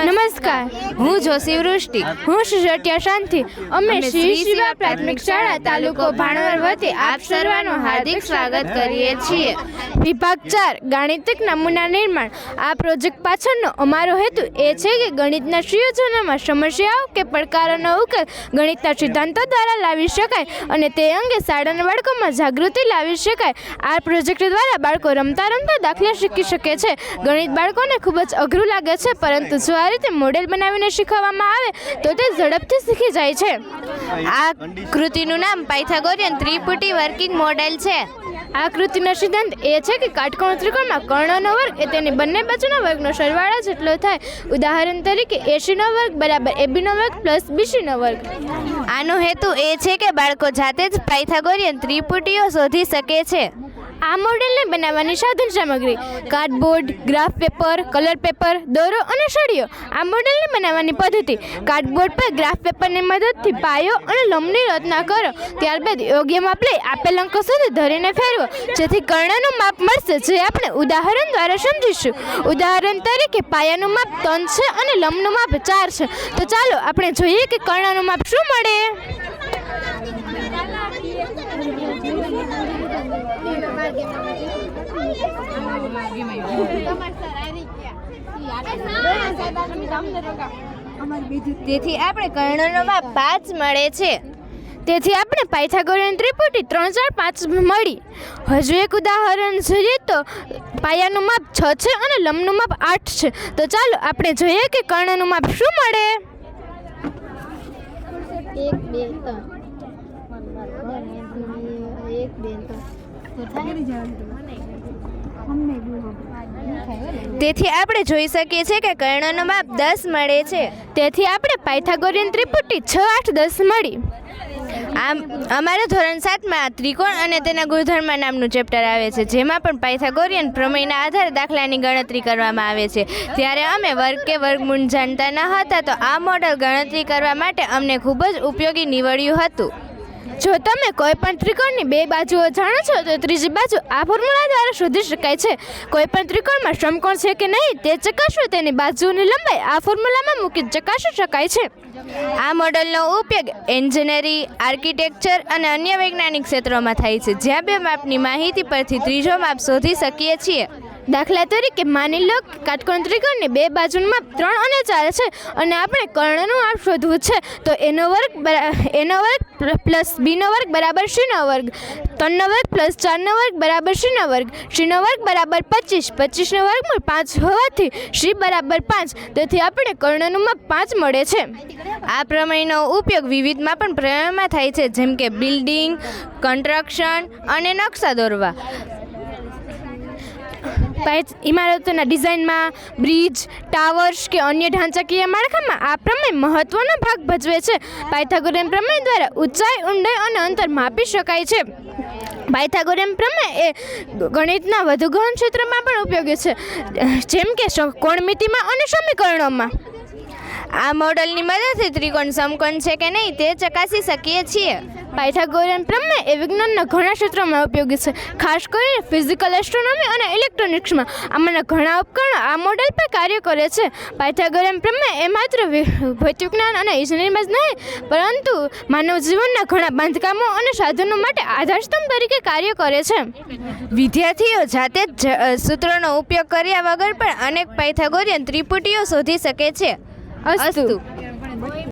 નમસ્કાર, હું જોશી વૃષ્ટિ. હું શ્રી જટિયા શાંતિ. અમે શ્રી શિવા પ્રાથમિક શાળા તાલુકો ભાણવર વતી આપ સર્વનું હાર્દિક સ્વાગત કરીએ છીએ. વિભાગ 4 ગાણિતિક નમૂના નિર્માણ. આ પ્રોજેક્ટ પાછળનો અમારો હેતુ એ છે કે ગણિતના સુયોજનોમાં સમસ્યાઓ કે પડકારોનો ઉકેલ ગણિતના સિદ્ધાંતો દ્વારા લાવી શકાય અને તે અંગે શાળાના બાળકોમાં જાગૃતિ લાવી શકાય. આ પ્રોજેક્ટ દ્વારા બાળકો રમતા રમતા દાખલા શીખી શકે છે. ગણિત બાળકોને ખૂબ જ અઘરું લાગે છે, પરંતુ જો આ રીતે મોડેલ બનાવીને શીખવવામાં આવે તો તે ઝડપથી શીખી જાય છે. આ કૃતિનું નામ પાયથાગોરિયન ત્રિપુટી વર્કિંગ મોડેલ છે. આ કૃતિનો સિદ્ધાંત એ છે કે કાટકોણ ત્રિકોણમાં કર્ણનો વર્ગ એ તેની બંને બાજુના વર્ગનો સરવાળા જેટલો થાય. ઉદાહરણ તરીકે એસીનો વર્ગ બરાબર એબીનો વર્ગ પ્લસ બીસીનો વર્ગ. આનો હેતુ એ છે કે બાળકો જાતે જ પાયથાગોરિયન ત્રિપુટીઓ શોધી શકે છે. આ મોડેલને બનાવવાની સાધન સામગ્રી cardboard, graph paper, colour paper, દોરો અને સળિયો. આ મોડેલને બનાવવાની પદ્ધતિ: કાર્ડબોર્ડ પર ગ્રાફ પેપરની મદદથી પાયો અને લંબની રચના કરો. ત્યારબાદ યોગ્ય માપ લઈ આપેલ અંકો સુધી ધરીને ફેરવો, જેથી કર્ણનું માપ મળશે, જે આપણે ઉદાહરણ દ્વારા સમજીશું. ઉદાહરણ તરીકે પાયાનું માપ 3 છે અને લંબનું માપ 4 છે. તો ચાલો આપણે જોઈએ કે કર્ણનું માપ શું મળે. તેથી આપણે કર્ણનો માપ 5 મળે છે. તેથી આપણે પાયથાગોરિયન ત્રિપુટી 3, 4, 5 મળી. હજુ એક ઉદાહરણ જોઈએ તો પાયાનું માપ 6 છે અને લંબનું માપ 8 છે. તો ચાલો આપણે જોઈએ કે કર્ણનું માપ શું મળે. 1, 2, 3. તેથી આપણે જોઈ શકીએ છીએ કે કર્ણનો માપ 10 મળે છે. તેથી આપણે પાયથાગોરિયન ત્રિપુટી 6, 8, 10 મળી. અમારા ધોરણ 7માં ત્રિકોણ અને તેના ગુણધર્મ નામનું ચેપ્ટર આવે છે, જેમાં પણ પાયથાગોરિયન પ્રમેયના આધારે દાખલાની ગણતરી કરવામાં આવે છે. ત્યારે અમે વર્ગ કે વર્ગમૂળ જાણતા ન હતા, તો આ મોડલ ગણતરી કરવા માટે અમને ખૂબ જ ઉપયોગી નીવડ્યું હતું. જો તમે કોઈ પણ ત્રિકોણની 2 બાજુઓ જાણો છો તો ત્રીજી બાજુ આ ફોર્મ્યુલા દ્વારા શોધી શકાય છે. કોઈ પણ ત્રિકોણમાં સમકોણ છે કે નહીં તે ચકાસવું તેની બાજુઓની લંબાઈ આ ફોર્મ્યુલામાં મૂકી ચકાસી શકાય છે. આ મોડલનો ઉપયોગ એન્જિનિયરિંગ, આર્કિટેક્ચર અને અન્ય વૈજ્ઞાનિક ક્ષેત્રોમાં થાય છે, જ્યાં 2 માપની માહિતી પરથી ત્રીજો માપ શોધી શકીએ છીએ. દાખલા તરીકે માની લો કે કાટકોણ ત્રિકોણની 2 બાજુનું માપ 3 અને 4 છે અને આપણે કર્ણનું માપ શોધવું છે. તો એનો વર્ગ પ્લસ બીનો વર્ગ બરાબર સીનો વર્ગ, 3નો વર્ગ પ્લસ 4નો વર્ગ બરાબર સીનો વર્ગ, સીનો વર્ગ બરાબર 25, 25નો વર્ગમૂળ 5 હોવાથી સી બરાબર 5. તેથી આપણે કર્ણનું માપ 5 મળે છે. આ પ્રમેયનો ઉપયોગ વિવિધ માપન પ્રમેયમાં થાય છે, જેમ કે બિલ્ડિંગ, કન્સ્ટ્રક્શન અને નકશા દોરવા. ઇમારતોના ડિઝાઇનમાં, બ્રિજ, ટાવર્સ કે અન્ય ઢાંચાકીય માળખામાં આ પ્રમેય મહત્વનો ભાગ ભજવે છે. પાયથાગોરિયન પ્રમેય દ્વારા ઊંચાઈ, ઊંડાઈ અને અંતર માપી શકાય છે. પાયથાગોરિયન પ્રમેય એ ગણિતના વધુ ગહન ક્ષેત્રમાં પણ ઉપયોગી છે, જેમ કે કોણમિતિમાં અને સમીકરણોમાં. આ મોડલની મદદથી ત્રિકોણ સમકોણ છે કે નહીં તે ચકાસી શકીએ છીએ. પાયથાગોરિયન પ્રમેય એ વિજ્ઞાનના ઘણા ક્ષેત્રોમાં ઉપયોગી છે, ખાસ કરીને ફિઝિકલ, એસ્ટ્રોનોમી અને ઇલેક્ટ્રોનિક્સમાં. આમાંના ઘણા ઉપકરણો આ મોડેલ પર કાર્ય કરે છે. પાયથાગોરિયન પ્રમેય એ માત્ર ભૌતિકજ્ઞાન અને ઇજનેરીમાં જ નહીં, પરંતુ માનવ જીવનના ઘણા બાંધકામો અને સાધનો માટે આધારસ્તંભ તરીકે કાર્ય કરે છે. વિદ્યાર્થીઓ જાતે જ સૂત્રોનો ઉપયોગ કર્યા વગર પણ અનેક પાયથાગોરિયન ત્રિપુટીઓ શોધી શકે છે. અસ્તુ.